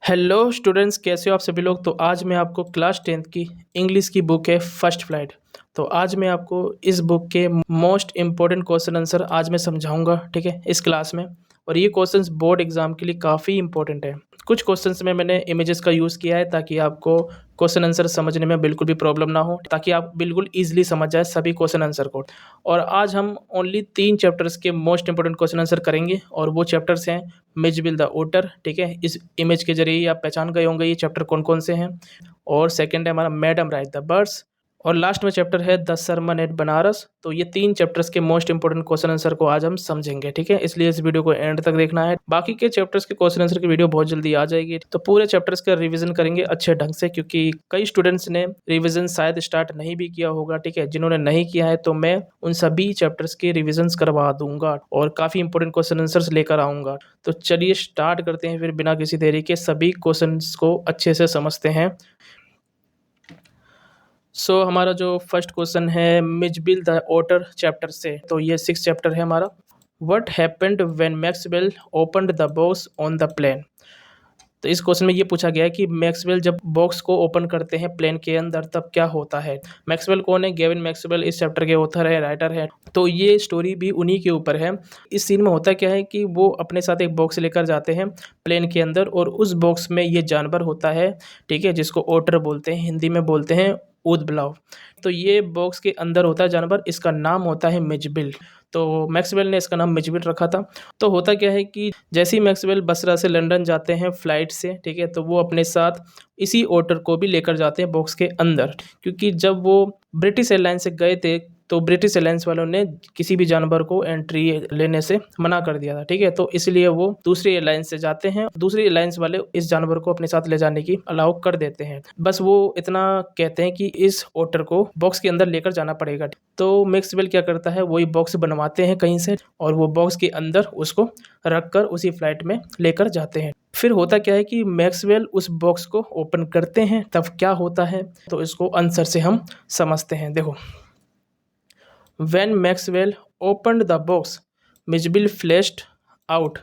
Hello students, कैसे हो आप सभी लोग। तो आज मैं आपको क्लास 10th की इंग्लिश की बुक है फर्स्ट फ्लाइट। तो आज मैं आपको इस बुक के मोस्ट इम्पोर्टेंट क्वेश्चन आंसर आज मैं समझाऊंगा, ठीक है, इस क्लास में। और ये क्वेश्चंस बोर्ड एग्जाम के लिए काफ़ी इंपॉर्टेंट है। कुछ क्वेश्चंस में मैंने इमेजेस का यूज़ किया है ताकि आपको क्वेश्चन आंसर समझने में बिल्कुल भी प्रॉब्लम ना हो, ताकि आप बिल्कुल ईजिली समझ जाए सभी क्वेश्चन आंसर को। और आज हम ओनली 3 चैप्टर्स के मोस्ट इंपॉर्टेंट क्वेश्चन आंसर करेंगे, और वो चैप्टर्स हैं मिजबिल द ओटर, ठीक है। इस इमेज के जरिए आप पहचान गए होंगे ये चैप्टर कौन कौन से हैं। और सेकंड है हमारा मैडम राइट द बर्ड्स, और लास्ट में चैप्टर है द सरमन एट बनारस। तो ये 3 चैप्टर्स के मोस्ट इंपॉर्टेंट क्वेश्चन आंसर को आज हम समझेंगे, ठीक है। इसलिए इस वीडियो को एंड तक देखना है। बाकी के चैप्टर्स के क्वेश्चन आंसर की वीडियो बहुत जल्दी आ जाएगी। तो पूरे चैप्टर्स का रिवीजन करेंगे अच्छे ढंग से, क्योंकि कई स्टूडेंट्स ने रिवीजन शायद स्टार्ट नहीं भी किया होगा, ठीक है। जिन्होंने नहीं किया है तो मैं उन सभी चैप्टर्स के रिविजन करवा दूंगा और काफ़ी इंपॉर्टेंट क्वेश्चन आंसर्स लेकर आऊँगा। तो चलिए स्टार्ट करते हैं फिर बिना किसी देरी के, सभी क्वेश्चंस को अच्छे से समझते हैं। हमारा जो फर्स्ट क्वेश्चन है मिजबिल द ओटर चैप्टर से, तो ये 6 चैप्टर है हमारा। What happened when Maxwell opened the box on the plane. तो इस क्वेश्चन में ये पूछा गया है कि मैक्सवेल जब बॉक्स को ओपन करते हैं प्लेन के अंदर तब क्या होता है। मैक्सवेल कौन है? गेविन मैक्सवेल इस चैप्टर के ऑथर है, राइटर है। तो ये स्टोरी भी उन्हीं के ऊपर है। इस सीन में होता क्या है कि वो अपने साथ एक बॉक्स लेकर जाते हैं प्लेन के अंदर, और उस बॉक्स में ये जानवर होता है, ठीक है, जिसको ओटर बोलते हैं, हिंदी में बोलते हैं ऊदबिलाव। तो ये बॉक्स के अंदर होता है जानवर, इसका नाम होता है मिजबिल। तो मैक्सवेल ने इसका नाम मिजबिल रखा था। तो होता क्या है कि जैसे ही मैक्सवेल बसरा से लंदन जाते हैं फ्लाइट से, ठीक है, तो वो अपने साथ इसी ओटर को भी लेकर जाते हैं बॉक्स के अंदर, क्योंकि जब वो ब्रिटिश एयरलाइंस से गए थे तो ब्रिटिश एयरलाइंस वालों ने किसी भी जानवर को एंट्री लेने से मना कर दिया था, ठीक है। तो इसलिए वो दूसरी एयरलाइंस से जाते हैं, दूसरी एयरलाइंस वाले इस जानवर को अपने साथ ले जाने की अलाउ कर देते हैं। बस वो इतना कहते हैं कि इस ओटर को बॉक्स के अंदर लेकर जाना पड़ेगा। तो मैक्सवेल क्या करता है, वही बॉक्स बनवाते हैं कहीं से, और वो बॉक्स के अंदर उसको रखकर उसी फ्लाइट में लेकर जाते हैं। फिर होता क्या है कि मैक्सवेल उस बॉक्स को ओपन करते हैं, तब क्या होता है, तो इसको आंसर से हम समझते हैं। देखो, When Maxwell opened the box, Mijbil flashed out.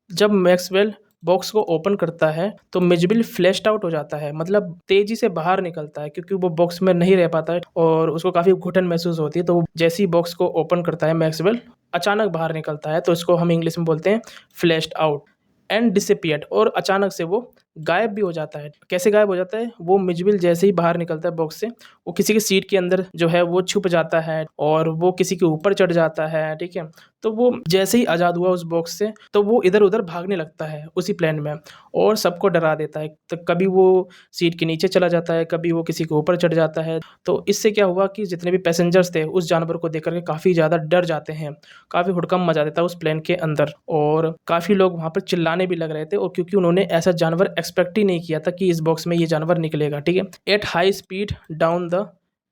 जब मैक्सवेल बॉक्स को ओपन करता है तो मिजबिल फ्लैश्ड आउट हो जाता है, मतलब तेजी से बाहर निकलता है, क्योंकि वो बॉक्स में नहीं रह पाता है और उसको काफ़ी घुटन महसूस होती है। तो वो जैसे ही बॉक्स को ओपन करता है मैक्सवेल अचानक बाहर निकलता है, तो इसको हम इंग्लिश में बोलते हैं फ्लैश्ड आउट। एंड डिसअपियर्ड, और अचानक से वो गायब भी हो जाता है। कैसे गायब हो जाता है? वो मिजबिल जैसे ही बाहर निकलता है बॉक्स से, वो किसी की सीट के अंदर जो है वो छुप जाता है, और वो किसी के ऊपर चढ़ जाता है, ठीक है। तो वो जैसे ही आज़ाद हुआ उस बॉक्स से, तो वो इधर उधर भागने लगता है उसी प्लेन में, और सबको डरा देता है। तो कभी वो सीट के नीचे चला जाता है, कभी वो किसी के ऊपर चढ़ जाता है। तो इससे क्या हुआ कि जितने भी पैसेंजर्स थे उस जानवर को देख करके काफ़ी ज़्यादा डर जाते हैं, काफ़ी हुड़कम मचा देता है उस प्लेन के अंदर, और काफ़ी लोग वहाँ पर चिल्लाने भी लग रहे थे, और क्योंकि उन्होंने ऐसा जानवर एक्सपेक्ट ही नहीं किया था कि इस बॉक्स में ये जानवर निकलेगा, ठीक है। At high speed down the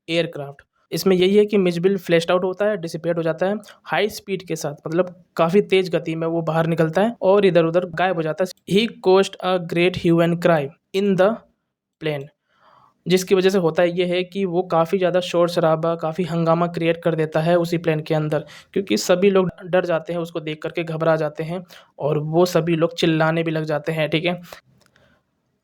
aircraft, इसमें यही है कि मिजबिल फ्लैश्ड आउट होता है, डिसिपेट हो जाता है हाई स्पीड के साथ, मतलब काफ़ी तेज गति में वो बाहर निकलता है और इधर उधर गायब हो जाता है। He caused a great hue and cry in the plane, जिसकी वजह से होता ये है कि वो काफ़ी ज़्यादा शोर शराबा, काफ़ी हंगामा क्रिएट कर देता है उसी प्लेन के अंदर, क्योंकि सभी लोग डर जाते हैं, उसको देख करके घबरा जाते हैं, और वो सभी लोग चिल्लाने भी लग जाते हैं, ठीक है।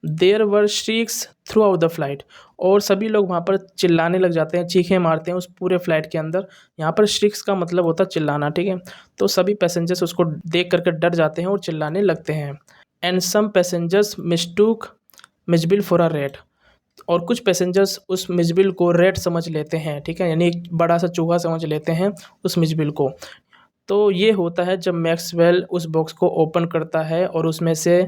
There were shrieks throughout the flight, और सभी लोग वहाँ पर चिल्लाने लग जाते हैं, चीखें मारते हैं उस पूरे फ्लाइट के अंदर। यहाँ पर श्रीक्स का मतलब होता है चिल्लाना, ठीक है। तो सभी पैसेंजर्स उसको देख करके डर जाते हैं और चिल्लाने लगते हैं। And some passengers mistook Mijbil for a rat, और कुछ पैसेंजर्स उस मिजबिल को रैट समझ लेते हैं, ठीक है, यानी एक बड़ा सा चूहा समझ लेते हैं उस मिजबिल को। तो ये होता है जब मैक्सवेल उस बॉक्स को ओपन करता है और उसमें से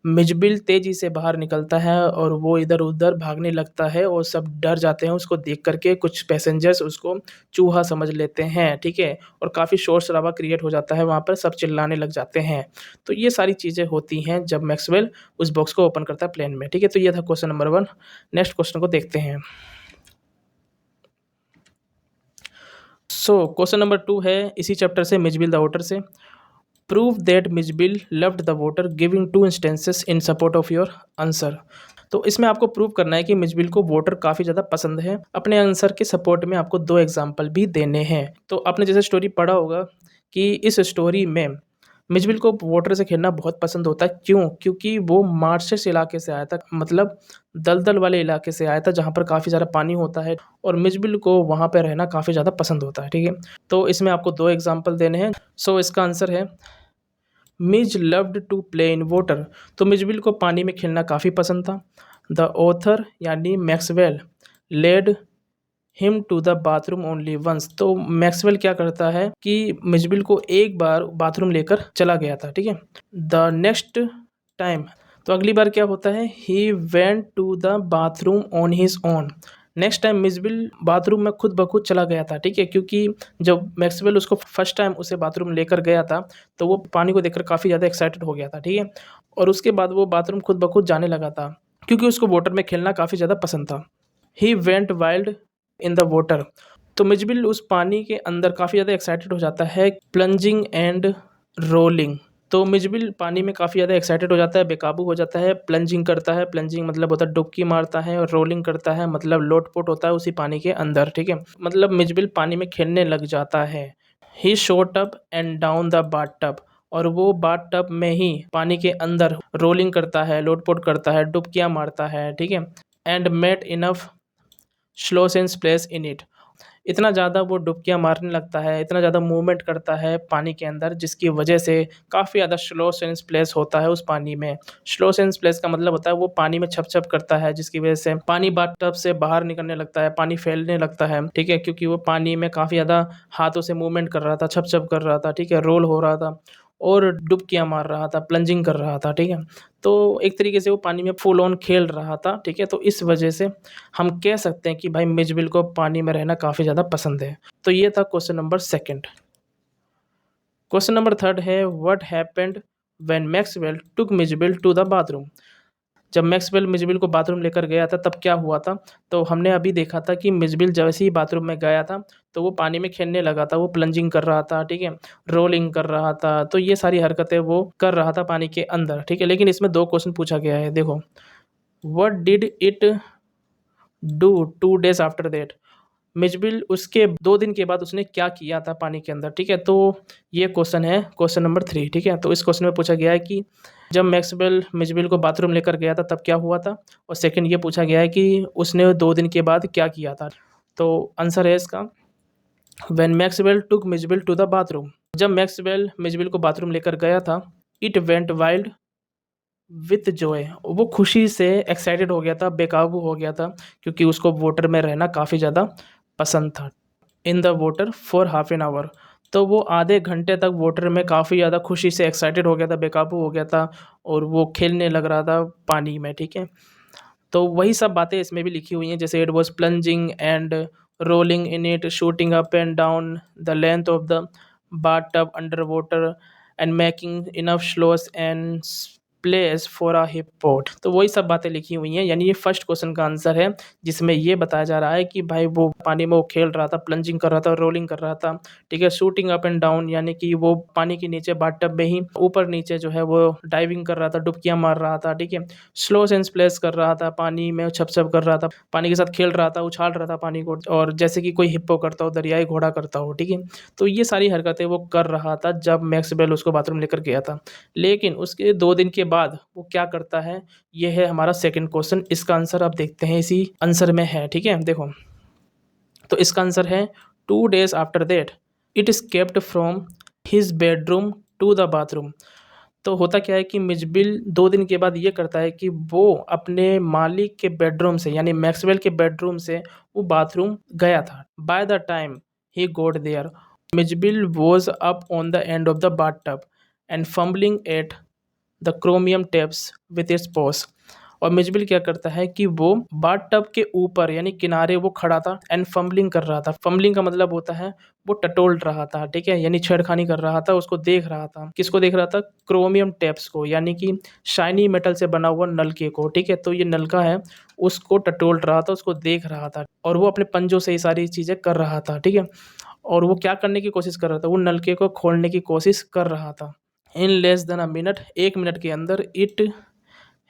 मिजबिल तेज़ी से बाहर निकलता है, और वो इधर-उधर भागने लगता है, और सब डर जाते हैं उसको देख कर के। कुछ पैसेंजर्स उसको चूहा समझ लेते हैं, ठीक है, और काफ़ी शोर-शराबा क्रिएट हो जाता है वहाँ पर, सब चिल्लाने लग जाते हैं। तो ये सारी चीज़ें होती हैं जब मैक्सवेल उस बॉक्स को ओपन करता है प्लेन में, ठीक है। तो ये था क्वेश्चन नंबर 1। नेक्स्ट क्वेश्चन को देखते हैं। क्वेश्चन नंबर 2 है इसी चैप्टर से, मिजबिल द ओटर से। Prove that Mijbil loved the voter giving 2 instances in support of your answer. तो इसमें आपको प्रूव करना है कि मिजबिल को वोटर काफ़ी ज़्यादा पसंद है। अपने आंसर के सपोर्ट में आपको 2 एग्जाम्पल भी देने हैं। तो आपने जैसे स्टोरी पढ़ा होगा कि इस स्टोरी में मिचबिल को वाटर से खेलना बहुत पसंद होता है। क्यों? क्योंकि वो मार्शस इलाके से आया था, मतलब दलदल वाले इलाके से आया था जहाँ पर काफ़ी ज़्यादा पानी होता है और मिचबिल को वहाँ पे रहना काफ़ी ज़्यादा पसंद होता है, ठीक है? तो इसमें आपको 2 एग्ज़ाम्पल देने हैं। सो इसका आंसर है Mij loved to play in water. तो मिचबिल को पानी में खेलना काफ़ी पसंद था। द ऑथर यानी Maxwell led him to the bathroom only once. तो मैक्सवेल क्या करता है कि मिचबिल को एक बार बाथरूम लेकर चला गया था, ठीक है? द नेक्स्ट टाइम, तो अगली बार क्या होता है, he went to the bathroom on his own. Next time Mijbil bathroom में खुद ब खुद चला गया था, ठीक है? क्योंकि जब मैक्सवेल उसको फर्स्ट टाइम उसे बाथरूम लेकर गया था तो वो पानी को देखकर काफ़ी ज़्यादा एक्साइटेड हो गया था, ठीक है? और उसके बाद वो बाथरूम खुद ब खुद जाने लगा था क्योंकि उसको वाटर में खेलना काफ़ी ज़्यादा पसंद था। He went wild in the water. तो मिचबिल उस पानी के अंदर काफ़ी ज़्यादा एक्साइटेड हो जाता है, प्लंजिंग एंड रोलिंग। तो मिचबिल पानी में काफ़ी ज़्यादा एक्साइटेड हो जाता है, बेकाबू हो जाता है, प्लंजिंग करता है, प्लंजिंग मतलब होता है डुबकी मारता है, और रोलिंग करता है मतलब लोट-पोट होता है उसी पानी के अंदर, ठीक है? मतलब मिचबिल पानी में खेलने लग जाता है। He shot up and down the bathtub. और वो बाथटब में ही पानी के अंदर रोलिंग करता है, लोट-पोट करता है, डुबकियाँ मारता है, ठीक है? And made enough slow sense place in it. इतना ज़्यादा वो डुबकियाँ मारने लगता है, इतना ज़्यादा मूवमेंट करता है पानी के अंदर जिसकी वजह से काफ़ी ज़्यादा स्लो सेंस प्लेस होता है उस पानी में। स्लो सेंस प्लेस का मतलब होता है वो पानी में छप-छप करता है जिसकी वजह से पानी बाथटब से बाहर निकलने लगता है, पानी फैलने लगता है, ठीक है? क्योंकि वो पानी में काफ़ी ज़्यादा हाथों से मूवमेंट कर रहा था, छप-छप कर रहा था, ठीक है? रोल हो रहा था और डुबकियाँ मार रहा था, प्लंजिंग कर रहा था, ठीक है? तो एक तरीके से वो पानी में फुल ऑन खेल रहा था, ठीक है? तो इस वजह से हम कह सकते हैं कि भाई मिचबिल को पानी में रहना काफ़ी ज़्यादा पसंद है। तो ये था क्वेश्चन नंबर 2। क्वेश्चन नंबर 3 है व्हाट हैपेंड व्हेन मैक्सवेल टूक मिचबिल टू द बाथरूम। जब मैक्सवेल मिचबिल को बाथरूम लेकर गया था तब क्या हुआ था? तो हमने अभी देखा था कि मिचबिल जैसे ही बाथरूम में गया था तो वो पानी में खेलने लगा था, वो प्लंजिंग कर रहा था, ठीक है? रोलिंग कर रहा था, तो ये सारी हरकतें वो कर रहा था पानी के अंदर, ठीक है? लेकिन इसमें 2 क्वेश्चन पूछा गया है, देखो। What did it do 2 days after that. Mijbil उसके 2 दिन के बाद उसने क्या किया था पानी के अंदर, ठीक है? तो ये क्वेश्चन है क्वेश्चन नंबर 3, ठीक है? तो इस क्वेश्चन में पूछा गया है कि जब मैक्सवेल मिचबिल को बाथरूम लेकर गया था तब क्या हुआ था? और सेकंड ये पूछा गया है कि उसने 2 दिन के बाद क्या किया था? तो आंसर है इसका व्हेन मैक्सवेल टूक मिचबिल टू द बाथरूम। जब मैक्सवेल मिचबिल को बाथरूम लेकर गया था, it went wild with Joy. वो खुशी से एक्साइटेड हो गया था, बेकाबू हो गया था क्योंकि उसको वाटर में रहना काफ़ी ज़्यादा पसंद था। In the water for half an hour. तो वो आधे घंटे तक वाटर में काफ़ी ज़्यादा खुशी से एक्साइटेड हो गया था, बेकाबू हो गया था और वो खेलने लग रहा था पानी में, ठीक है? तो वही सब बातें इसमें भी लिखी हुई हैं, जैसे it was plunging and rolling in it, shooting up and down the length of the bathtub under water and making enough slosh and place for a hippo. तो वही सब बातें लिखी हुई हैं, यानी ये फर्स्ट क्वेश्चन का आंसर है जिसमें ये बताया जा रहा है कि भाई वो पानी में वो खेल रहा था, प्लंजिंग कर रहा था, रोलिंग कर रहा था, ठीक है? शूटिंग अप एंड डाउन यानी कि वो पानी के नीचे बाथटब में ही ऊपर-नीचे जो है वो डाइविंग कर रहा था, डुबकियाँ मार रहा था, ठीक है? स्लो सेंस प्लेस कर रहा था, पानी में छप-छप कर रहा था, पानी के साथ खेल रहा था, उछाल रहा था पानी को और जैसे कि कोई हिप्पो करता हो, दरियाई घोड़ा करता हो, ठीक है? तो ये सारी हरकतें वो कर रहा था जब मैक्सवेल उसको बाथरूम लेकर गया था। लेकिन उसके 2 दिन के बाद वो क्या करता है, ये है हमारा सेकंड क्वेश्चन। इसका आंसर आप देखते हैं इसी आंसर में है, ठीक है? देखो, तो इसका आंसर है 2 days after that it escaped from his bedroom to the bathroom. तो होता क्या है कि मिचबिल 2 दिन के बाद ये करता है कि वो अपने मालिक के बेडरूम से यानी मैक्सवेल के बेडरूम से वो बाथरूम गया था। By the time he got there, Mijbil was up on the end of the bathtub and fumbling at the chromium taps with its paws. और मिचबिल क्या करता है कि वो बाथटब के ऊपर यानी किनारे वो खड़ा था एंड फंबलिंग कर रहा था। फंबलिंग का मतलब होता है वो टटोल रहा था, ठीक है? यानी छेड़खानी कर रहा था, उसको देख रहा था। किसको देख रहा था? क्रोमियम टैप्स को, यानी कि शाइनी मेटल से बना हुआ नलके को, ठीक है? तो ये नलका है, उसको टटोल रहा था, उसको देख रहा था और वो अपने पंजों से ये सारी चीज़ें कर रहा था, ठीक है? और वो क्या करने की कोशिश कर रहा था? वो नलके को खोलने की कोशिश कर रहा था। In less than a minute, 1 minute के अंदर it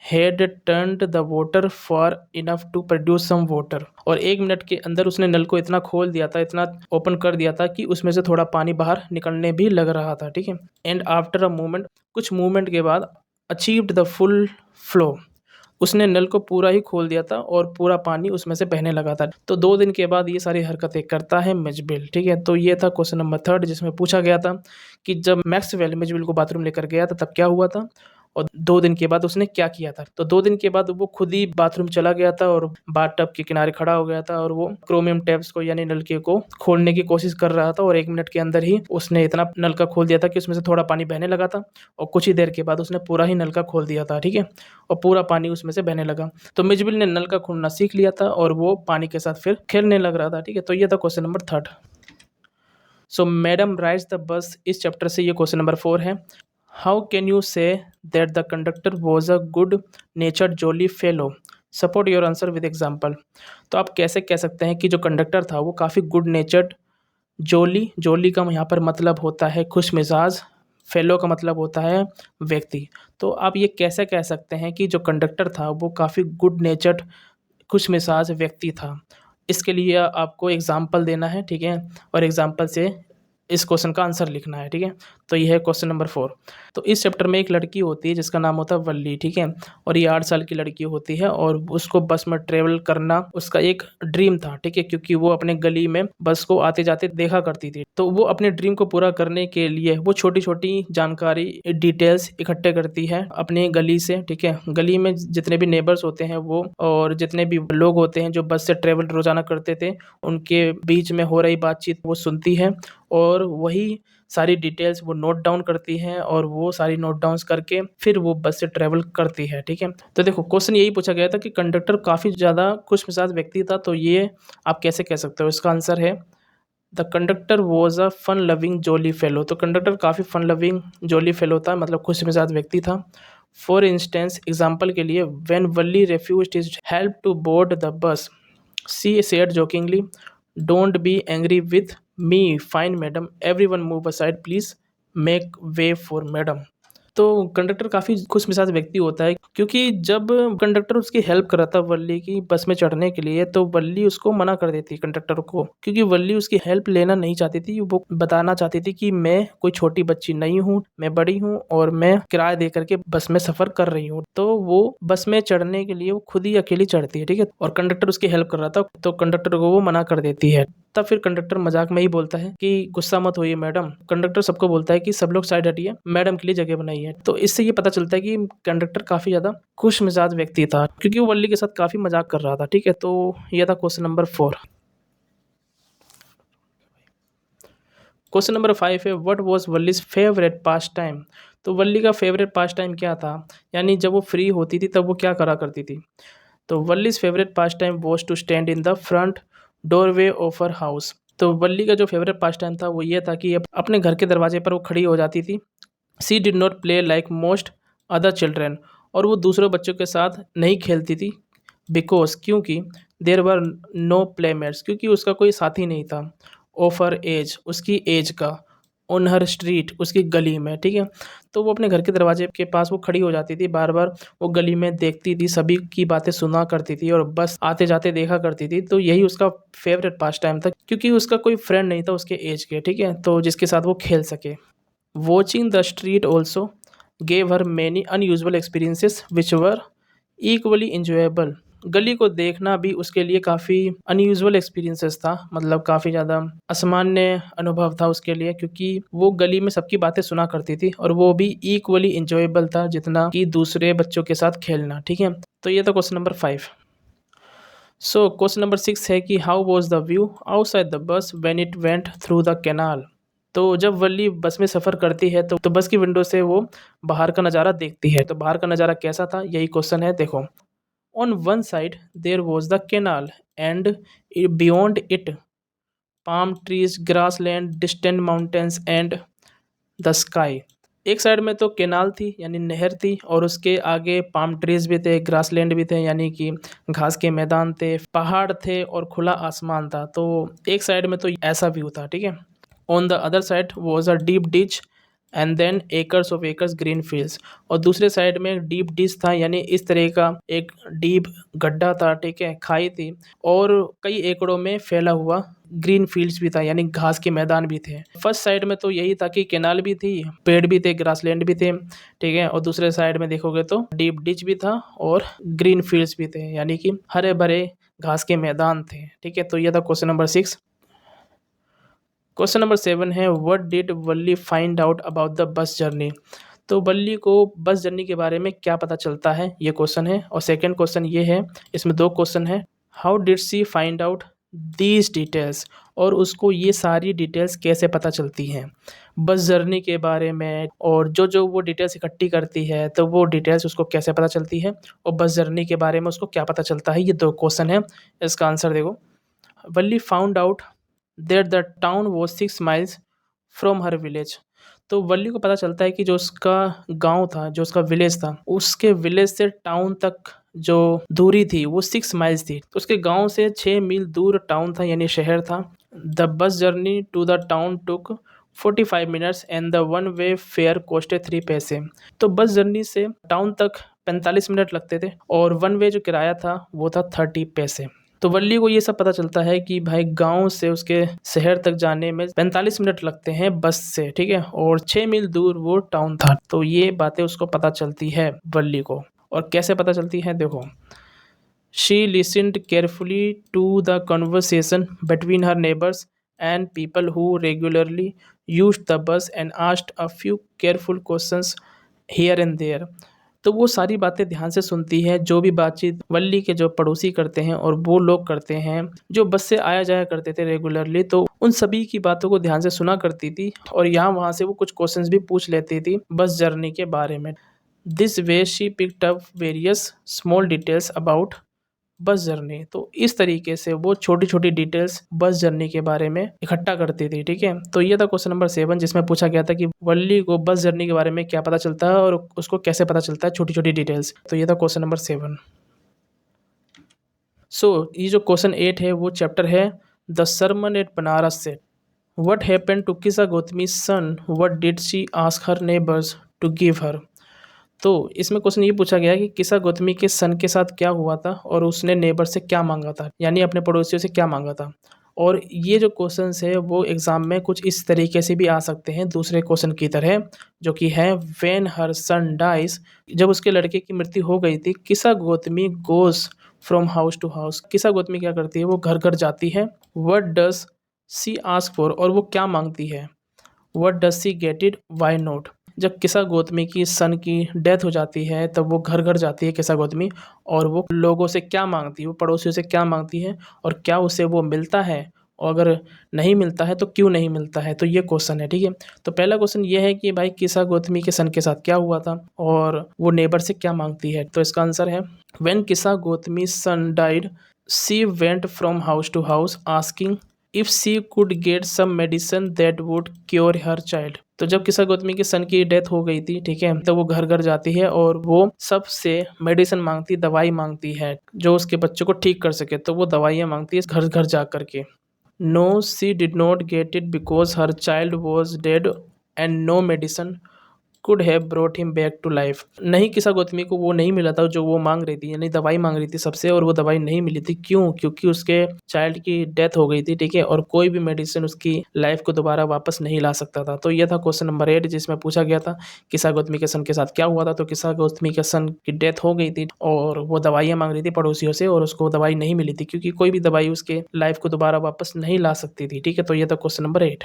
had turned the water for enough to produce some water. और 1 मिनट के अंदर उसने नल को इतना खोल दिया था, इतना ओपन कर दिया था कि उसमें से थोड़ा पानी बाहर निकलने भी लग रहा था, ठीक है। एंड आफ्टर अ मोमेंट, कुछ मूवमेंट के बाद, अचीव्ड द फुल फ्लो, उसने नल को पूरा ही खोल दिया था और पूरा पानी उसमें से बहने लगा था। तो 2 दिन के बाद ये सारी हरकतें करता है मिचबिल, ठीक है। तो ये था क्वेश्चन नंबर 3 जिसमें पूछा गया था कि जब मैक्सवेल मिचबिल को बाथरूम लेकर गया था तब क्या हुआ था और 2 दिन के बाद उसने क्या किया था। तो 2 दिन के बाद वो खुद ही बाथरूम चला गया था और बाथटब के किनारे खड़ा हो गया था और वो क्रोमियम टैप्स को यानी नलके को खोलने की कोशिश कर रहा था और 1 मिनट के अंदर ही उसने इतना नलका खोल दिया था कि उसमें से थोड़ा पानी बहने लगा था और कुछ ही देर के बाद उसने पूरा ही नलका खोल दिया था, ठीक है, और पूरा पानी उसमें से बहने लगा। तो मिचबिल ने नल का खोलना सीख लिया था और वो पानी के साथ फिर खेलने लग रहा था, ठीक है। तो ये था question number 3। So madam rides the bus, इस चैप्टर से ये क्वेश्चन नंबर 4 है। How can you say that the conductor was a good नेचर्ड jolly fellow? Support your answer with example. तो आप कैसे कह सकते हैं कि जो कंडक्टर था वो काफ़ी गुड नेचर्ड, जॉली का यहाँ पर मतलब होता है खुश मिजाज, फेलो का मतलब होता है व्यक्ति। तो आप ये कैसे कह सकते हैं कि जो कंडक्टर था वो काफ़ी गुड नेचर्ड, खुश मिजाज व्यक्ति था? इसके लिए आपको एग्जाम्पल देना है, ठीक है, और एग्जाम्पल से इस क्वेश्चन का आंसर लिखना है, ठीक है। तो ये है क्वेश्चन नंबर 4। तो इस चैप्टर में एक लड़की होती है जिसका नाम होता है वल्ली, ठीक है, और ये 8 साल की लड़की होती है और उसको बस में ट्रेवल करना उसका एक ड्रीम था, ठीक है, क्योंकि वो अपने गली में बस को आते जाते देखा करती थी। तो वो अपने ड्रीम को पूरा करने के लिए वो छोटी छोटी जानकारी, डिटेल्स इकट्ठे करती है अपने गली से, ठीक है। गली में जितने भी नेबर्स होते हैं वो और जितने भी लोग होते हैं जो बस से ट्रेवल रोजाना करते थे, उनके बीच में हो रही बातचीत वो सुनती है और वही सारी डिटेल्स वो नोट डाउन करती हैं और वो सारी नोट डाउन करके फिर वो बस से ट्रेवल करती है, ठीक है। तो देखो क्वेश्चन यही पूछा गया था कि कंडक्टर काफ़ी ज़्यादा खुशमिजाज व्यक्ति था, तो ये आप कैसे कह सकते हो? इसका आंसर है the conductor was a fun loving jolly fellow. तो कंडक्टर काफ़ी फन लविंग जॉली फेलो था, मतलब खुशमिजाज व्यक्ति था। फॉर इंस्टेंस, एग्जाम्पल के लिए, when Valli refused his help to board the bus, she said jokingly, don't be angry with me, fine madam, everyone move aside please, make way for madam. तो conductor काफ़ी खुशमिजाज व्यक्ति होता है क्योंकि जब कंडक्टर उसकी हेल्प कर रहा था वल्ली की बस में चढ़ने के लिए, तो वल्ली उसको मना कर देती कंडक्टर को, क्योंकि वल्ली उसकी हेल्प लेना नहीं चाहती थी। वो बताना चाहती थी कि मैं कोई छोटी बच्ची नहीं हूँ, मैं बड़ी हूँ और मैं किराया दे करके बस में सफ़र कर रही हूँ। तो वो बस में चढ़ने के लिए वो खुद ही अकेली चढ़ती है, ठीक है, और कंडक्टर उसकी हेल्प कर रहा था तो कंडक्टर को वो मना कर देती है। तब फिर कंडक्टर मजाक में ही बोलता है कि गुस्सा मत होइए मैडम। कंडक्टर सबको बोलता है कि सब लोग साइड हटिए, मैडम के लिए जगह बनाई है। तो इससे ये पता चलता है कि कंडक्टर काफ़ी ज़्यादा खुश मिजाज व्यक्ति था क्योंकि वो वल्ली के साथ काफ़ी मजाक कर रहा था, ठीक है। तो ये था क्वेश्चन नंबर 4। क्वेश्चन नंबर 5 है, what was Valli's favourite pastime? तो वल्ली का फेवरेट पास टाइम क्या था, यानी जब वो फ्री होती थी तब वो क्या करा करती थी? तो Valli's favourite pastime was to stand in the front doorway of her house. तो वल्ली का जो फेवरेट पास टाइम था वो ये था कि अपने घर के दरवाजे पर वो खड़ी हो जाती थी। She did not play like most other children, और वो दूसरे बच्चों के साथ नहीं खेलती थी, बिकॉज क्योंकि देर वर नो प्लेमेट्स, क्योंकि उसका कोई साथी नहीं था, ऑफ हर एज, उसकी एज का, ऑन हर स्ट्रीट, उसकी गली में, ठीक है। तो वो अपने घर के दरवाजे के पास वो खड़ी हो जाती थी, बार बार वो गली में देखती थी, सभी की बातें सुना करती थी और बस आते जाते देखा करती थी। तो यही उसका फेवरेट पास टाइम था क्योंकि उसका कोई फ्रेंड नहीं था उसके एज के, ठीक है, तो जिसके साथ वो खेल सके। Watching the street also gave her many unusual experiences which were equally enjoyable. गली को देखना भी उसके लिए काफ़ी अनयूजुअल एक्सपीरियंसेस था, मतलब काफ़ी ज़्यादा असामान्य अनुभव था उसके लिए, क्योंकि वो गली में सबकी बातें सुना करती थी और वो भी इक्वली इंजॉयबल था जितना कि दूसरे बच्चों के साथ खेलना, ठीक है। तो ये था question number 5। So question number 6 है कि how was the view outside the bus when it went through the canal? तो जब वल्ली बस में सफ़र करती है तो बस की विंडो से वो बाहर का नज़ारा देखती है। तो बाहर का नज़ारा कैसा था, यही क्वेश्चन है, देखो। On one side there was the canal and beyond it palm trees, grass land, distant mountains and the sky. एक साइड में तो केनाल थी यानी नहर थी और उसके आगे पाम ट्रीज भी थे, ग्रास लैंड भी थे यानी कि घास के मैदान थे, पहाड़ थे और खुला आसमान था। तो एक साइड में तो ऐसा व्यू था, ठीक है। On the other side was a deep ditch and then acres of acres green fields, और दूसरे साइड में एक डीप डिश था, यानी इस तरह का एक डीप गड्ढा था, ठीक है, खाई थी, और कई एकड़ों में फैला हुआ ग्रीन फील्ड्स भी था, यानी घास के मैदान भी थे। फर्स्ट साइड में तो यही था कि कैनाल भी थी, पेड़ भी थे, ग्रासलैंड भी थे, ठीक है, और दूसरे साइड में देखोगे तो डीप डिच भी था और ग्रीन फील्ड्स भी थे, यानी कि हरे भरे घास के मैदान थे, ठीक है। तो यह था क्वेश्चन नंबर 6। क्वेश्चन नंबर 7 है what did Valli find out about the bus journey. तो वल्ली को बस जर्नी के बारे में क्या पता चलता है, ये क्वेश्चन है। और सेकंड क्वेश्चन ये है, इसमें दो क्वेश्चन है, how did she find out these details, और उसको ये सारी डिटेल्स कैसे पता चलती हैं बस जर्नी के बारे में, और जो जो वो डिटेल्स इकट्ठी करती है तो वो डिटेल्स उसको कैसे पता चलती है, और बस जर्नी के बारे में उसको क्या पता चलता है। ये दो क्वेश्चन है, इसका आंसर देखो। Valli found out that the town was 6 miles from her village. तो वल्ली को पता चलता है कि जो उसका गांव था, जो उसका विलेज था, उसके विलेज से टाउन तक जो दूरी थी वो 6 माइल्स थी। तो उसके गांव से 6 मील दूर टाउन था, यानी शहर था। The bus journey to the town took 45 minutes and the one way fare costed 3 paise. तो बस जर्नी से टाउन तक 45 मिनट लगते थे और वन वे जो किराया था वो था 30 पैसे। तो वल्ली को ये सब पता चलता है कि भाई गांव से उसके शहर तक जाने में 45 मिनट लगते हैं बस से, ठीक है, और 6 मील दूर वो टाउन था। तो ये बातें उसको पता चलती है वल्ली को। और कैसे पता चलती है देखो, she listened carefully to the conversation between her neighbours and people who regularly used the bus and asked a few careful questions here and there. तो वो सारी बातें ध्यान से सुनती है, जो भी बातचीत वल्ली के जो पड़ोसी करते हैं और वो लोग करते हैं जो बस से आया जाया करते थे रेगुलरली, तो उन सभी की बातों को ध्यान से सुना करती थी और यहाँ वहाँ से वो कुछ क्वेश्चंस भी पूछ लेती थी बस जर्नी के बारे में। This way she picked up various small details about bus journey. तो इस तरीके से वो छोटी छोटी डिटेल्स बस जर्नी के बारे में इकट्ठा करती थी, ठीक है। तो ये था क्वेश्चन नंबर 7, जिसमें पूछा गया था कि वल्ली को बस जर्नी के बारे में क्या पता चलता है और उसको कैसे पता चलता है छोटी छोटी डिटेल्स। तो ये था क्वेश्चन नंबर 7। ये जो क्वेश्चन 8 है वो चैप्टर है द सरमन एट बनारस से। What happened to Kisa Gotami son, what did she ask her neighbours to give her. तो इसमें क्वेश्चन ये पूछा गया है कि किसा गौतमी के सन के साथ क्या हुआ था और उसने नेबर से क्या मांगा था, यानी अपने पड़ोसियों से क्या मांगा था। और ये जो क्वेश्चंस है वो एग्जाम में कुछ इस तरीके से भी आ सकते हैं दूसरे क्वेश्चन की तरह, जो कि है व्हेन हर सन डाइज। जब उसके लड़के की मृत्यु हो गई थी, Kisa Gotami goes from house to house. Kisa Gotami क्या करती है, वो घर घर जाती है। What does she ask for, और वो क्या मांगती है। What does she get it, why not. जब किसा गौतमी की सन की डेथ हो जाती है तब वो घर घर जाती है किसा गौतमी, और वो लोगों से क्या मांगती है, वो पड़ोसियों से क्या मांगती है और क्या उसे वो मिलता है, और अगर नहीं मिलता है तो क्यों नहीं मिलता है। तो ये क्वेश्चन है, ठीक है। तो पहला क्वेश्चन ये है कि भाई किसा गौतमी के सन के साथ क्या हुआ था और वो नेबर से क्या मांगती है। तो इसका आंसर है when Kisa Gotami son died she went from house to house asking if she could get some medicine that would cure her child. तो जब किसा गौतमी के सन की डेथ हो गई थी, ठीक है, तो वो घर घर जाती है और वो सबसे मेडिसिन मांगती, दवाई मांगती है जो उसके बच्चों को ठीक कर सके। तो वो दवाइयाँ मांगती है घर घर जा करके। No she did not get it because her child was dead and no medicine could have brought him back to life. नहीं, किसा गौतमी को वो नहीं मिला था जो वो मांग रही थी, यानी दवाई मांग रही थी सबसे, और वो दवाई नहीं मिली थी। क्यों? क्योंकि उसके चाइल्ड की डेथ हो गई थी, ठीक है, और कोई भी मेडिसिन उसकी लाइफ को दोबारा वापस नहीं ला सकता था। तो यह था क्वेश्चन नंबर 8, जिसमें पूछा गया था किसा गौतमी के सन के साथ क्या हुआ था। तो किसा गौतमी के सन की डेथ हो गई थी और वो दवाइयाँ मांग रही थी पड़ोसियों से, और उसको दवाई नहीं मिली थी क्योंकि कोई भी दवाई उसके लाइफ को दोबारा वापस नहीं ला सकती थी, ठीक है। तो यह था क्वेश्चन नंबर 8।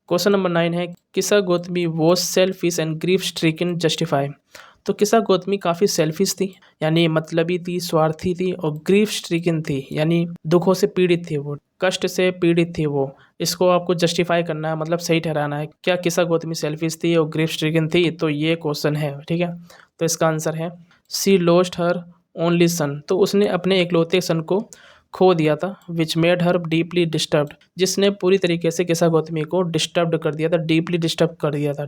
क्वेश्चन नंबर 9 है किसा Gautami was selfish and grief stricken justify. तो किसा गौतमी काफ़ी सेल्फिश थी, यानी मतलबी थी, स्वार्थी थी, और ग्रीफ स्ट्रिकन थी, यानी दुखों से पीड़ित थी, वो कष्ट से पीड़ित थी। वो इसको आपको जस्टिफाई करना है, मतलब सही ठहराना है, क्या किसा गौतमी सेल्फिश थी और ग्रीफ स्ट्रिकन थी। तो ये क्वेश्चन है, ठीक है। तो इसका आंसर है सी लॉस्ट हर ओनली सन। तो उसने अपने इकलौते सन को खो दिया था। Which made her deeply disturbed, जिसने पूरी तरीके से किसा गौतमी को डिस्टर्ब कर दिया था, डीपली डिस्टर्ब कर दिया था।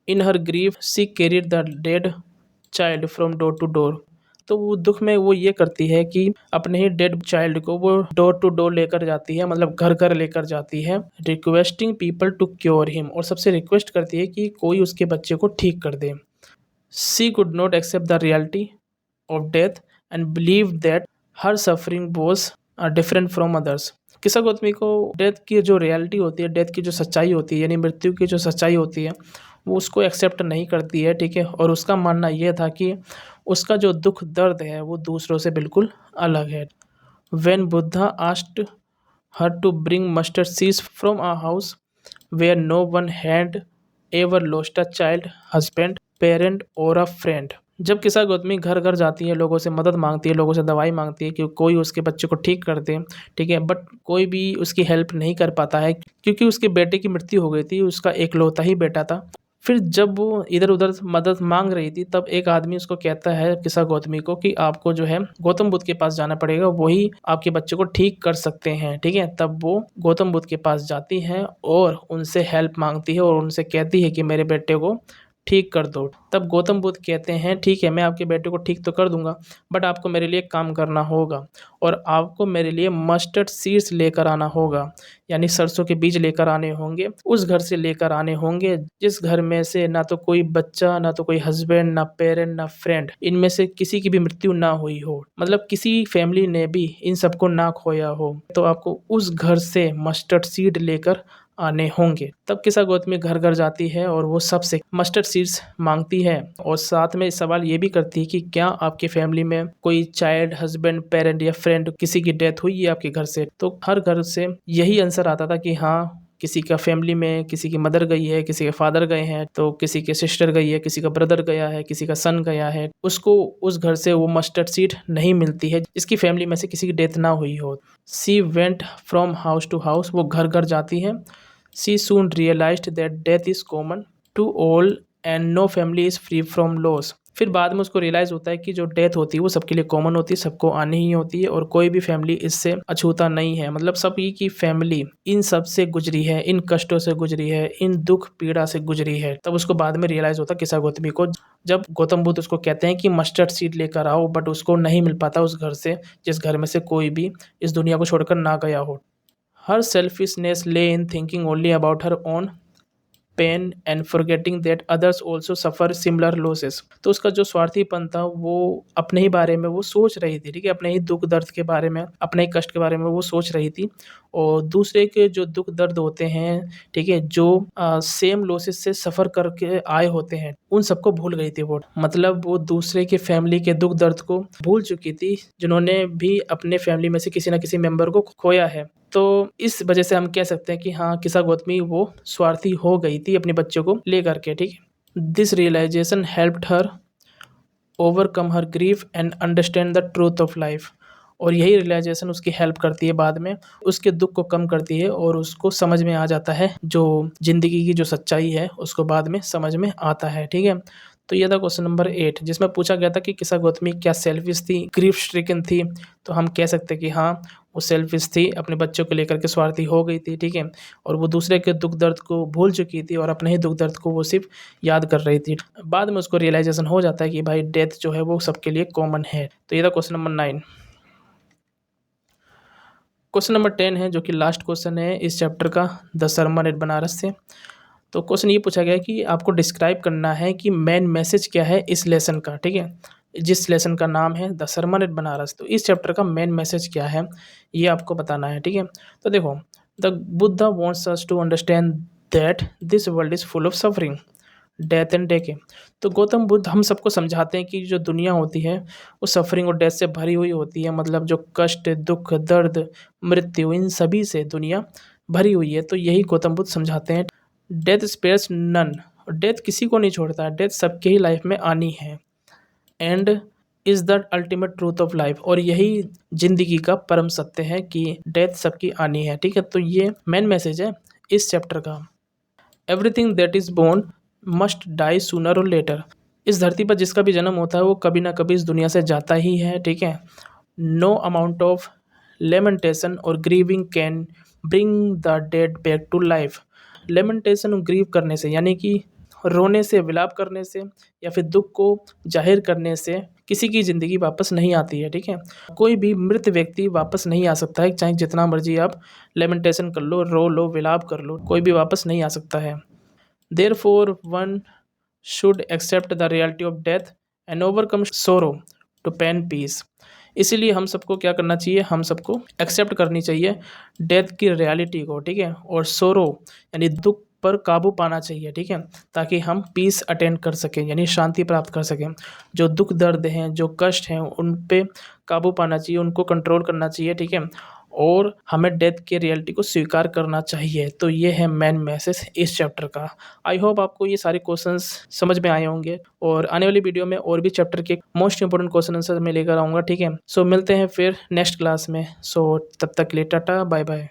In her grief she carried the dead child from door to door. तो वो दुख में वो ये करती है कि अपने ही डेड चाइल्ड को वो डोर टू डोर लेकर जाती है, मतलब घर घर लेकर जाती है, requesting people to cure him, और सबसे रिक्वेस्ट करती है कि कोई उसके बच्चे को ठीक कर दे। She could not accept the reality of death and believe that her suffering was different from others. Kisa Gotami को डेथ की जो रियलिटी होती है, डेथ की जो सच्चाई होती है, यानी मृत्यु की जो सच्चाई होती है, वो उसको एक्सेप्ट नहीं करती है, ठीक है। और उसका मानना यह था कि उसका जो दुख दर्द है वो दूसरों से बिल्कुल अलग है। When Buddha asked her to bring mustard seeds from a house where no one had ever lost a child, husband, parent or a friend। जब किसा गौतमी घर घर जाती है, लोगों से मदद मांगती है, लोगों से दवाई मांगती है कि कोई उसके बच्चे को ठीक कर दे, ठीक है, बट कोई भी उसकी हेल्प नहीं कर पाता है क्योंकि उसके बेटे की मृत्यु हो गई थी, उसका एकलौता ही बेटा था। फिर जब वो इधर उधर मदद मांग रही थी, तब एक आदमी उसको कहता है किसा गौतमी को कि आपको जो है गौतम बुद्ध के पास जाना पड़ेगा, वही आपके बच्चे को ठीक कर सकते हैं, ठीक है। तब वो गौतम बुद्ध के पास जाती है और उनसे हेल्प मांगती है और उनसे कहती है कि मेरे बेटे को ठीक कर दो। तब गौतम बुद्ध कहते हैं ठीक है, मैं आपके बेटे को ठीक तो कर दूंगा, बट आपको मेरे लिए एक काम करना होगा और आपको मेरे लिए मस्टर्ड सीड्स लेकर आना होगा, यानी सरसों के बीज लेकर आने होंगे। उस घर से लेकर आने होंगे जिस घर में से ना तो कोई बच्चा, ना तो कोई हस्बैंड, ना पेरेंट, ना फ्रेंड, इनमें से किसी की भी मृत्यु ना हुई हो, मतलब किसी फैमिली ने भी इन सबको ना खोया हो। तो आपको उस घर से मस्टर्ड सीड लेकर आने होंगे। तब किसा गौतमी घर घर जाती है और वो सबसे मस्टर्ड सीड्स मांगती है और साथ में सवाल ये भी करती है कि क्या आपकी फैमिली में कोई चाइल्ड, हस्बैंड, पेरेंट या फ्रेंड किसी की डेथ हुई है आपके घर से। तो हर घर से यही आंसर आता था कि हाँ, किसी का फैमिली में किसी की मदर गई है, किसी के फादर गए हैं, तो किसी के सिस्टर गई है, किसी का ब्रदर गया है, किसी का सन गया है। उसको उस घर से वो मस्टर्ड सीड नहीं मिलती है जिसकी फैमिली में से किसी की डेथ ना हुई हो। She went from house to house, वो घर घर जाती है। She soon realized that death is common to all and no family is free from loss। फिर बाद में उसको रियलाइज़ होता है कि जो डेथ होती है वो सबके लिए कॉमन होती है, सबको आनी ही होती है और कोई भी फैमिली इससे अछूता नहीं है, मतलब सभी की फैमिली इन सब से गुजरी है, इन कष्टों से गुजरी है, इन दुख पीड़ा से गुजरी है। तब उसको बाद में रियलाइज़ होता है किसा गौतमी को, जब गौतम बुद्ध उसको कहते हैं कि मस्टर्ड सीड लेकर आओ, बट उसको नहीं मिल पाता उस घर से जिस घर में से कोई भी इस दुनिया को छोड़कर ना गया हो। Her selfishness lay in thinking only about her own pain and forgetting that others also suffer similar losses। तो उसका जो स्वार्थीपन था वो अपने ही बारे में वो सोच रही थी, ठीक है, अपने ही दुख दर्द के बारे में, अपने ही कष्ट के बारे में वो सोच रही थी और दूसरे के जो दुख दर्द होते हैं, ठीक है, जो सेम लॉसेस से सफ़र करके आए होते हैं, उन सबको भूल गई थी वो। मतलब वो दूसरे के फैमिली के दुख दर्द को भूल चुकी थी जिन्होंने भी अपने फैमिली में से किसी ना किसी मेंबर को खोया है। तो इस वजह से हम कह सकते हैं कि हाँ, किसा गौतमी वो स्वार्थी हो गई थी अपने बच्चों को लेकर के, ठीक है। This realisation helped her overcome her grief and understand the truth of life. और यही रियलाइजेशन उसकी हेल्प करती है, बाद में उसके दुख को कम करती है और उसको समझ में आ जाता है जो ज़िंदगी की जो सच्चाई है उसको बाद में समझ में आता है, ठीक है। तो ये था क्वेश्चन नंबर 8 जिसमें पूछा गया था कि किसा गौतमी क्या सेल्फिश थी, ग्रीफ स्ट्रिकन थी। तो हम कह सकते हैं कि हाँ, वो सेल्फिश थी, अपने बच्चों को लेकर के स्वार्थी हो गई थी, ठीक है, और वो दूसरे के दुख दर्द को भूल चुकी थी और अपने ही दुख दर्द को वो सिर्फ याद कर रही थी। बाद में उसको रियलाइजेशन हो जाता है कि भाई डेथ जो है वो सबके लिए कॉमन है। तो ये था क्वेश्चन नंबर 9। क्वेश्चन नंबर 10 है जो कि लास्ट क्वेश्चन है इस चैप्टर का, द सरमन एट बनारस से। तो क्वेश्चन ये पूछा गया है कि आपको डिस्क्राइब करना है कि मेन मैसेज क्या है इस लेसन का, ठीक है, जिस लेसन का नाम है द सरमन एट बनारस। तो इस चैप्टर का मेन मैसेज क्या है ये आपको बताना है, ठीक है। तो देखो, the Buddha wants us to understand that this world is full of suffering, death and decay. तो गौतम बुद्ध हम सबको समझाते हैं कि जो दुनिया होती है वो सफरिंग और डेथ से भरी हुई होती है, मतलब जो कष्ट, दुख, दर्द, मृत्यु, इन सभी से दुनिया भरी हुई है। तो यही गौतम बुद्ध समझाते हैं। डेथ स्पेयर्स नन, डेथ किसी को नहीं छोड़ता है, डेथ सबके ही लाइफ में आनी है। And is the ultimate truth of life, और यही जिंदगी का परम सत्य है कि डेथ सबकी आनी है, ठीक है। तो ये मेन मैसेज है इस चैप्टर का। Everything that is born must die sooner और लेटर। इस धरती पर जिसका भी जन्म होता है वो कभी ना कभी इस दुनिया से जाता ही है, ठीक है। नो अमाउंट ऑफ लेमेंटेशन और grieving can bring the dead back to life. Lamentation और ग्रीव करने से, यानी कि रोने से, विलाप करने से या फिर दुख को जाहिर करने से किसी की ज़िंदगी वापस नहीं आती है, ठीक है। कोई भी मृत व्यक्ति वापस नहीं आ सकता है, चाहे जितना मर्जी आप लेमेंटेशन कर लो, रो लो, विलाप कर लो, कोई भी वापस नहीं आ सकता है। Therefore one should accept the reality of death and overcome sorrow to pain peace. इसीलिए हम सबको क्या करना चाहिए, हम सबको एक्सेप्ट करनी चाहिए डेथ की रियलिटी को, ठीक है, और सोरो यानी दुख पर काबू पाना चाहिए, ठीक है, ताकि हम पीस अटेंड कर सकें, यानी शांति प्राप्त कर सकें। जो दुख दर्द हैं, जो कष्ट हैं, उन पे काबू पाना चाहिए, उनको कंट्रोल करना चाहिए, ठीक है, और हमें डेथ की रियलिटी को स्वीकार करना चाहिए। तो ये है मेन मैसेज इस चैप्टर का। आई होप आपको ये सारे क्वेश्चंस समझ में आए होंगे, और आने वाली वीडियो में और भी चैप्टर के मोस्ट इंपोर्टेंट क्वेश्चन आंसर मैं लेकर आऊँगा, ठीक है। सो मिलते हैं फिर नेक्स्ट क्लास में। सो तब तक के लिए टाटा, बाय बाय।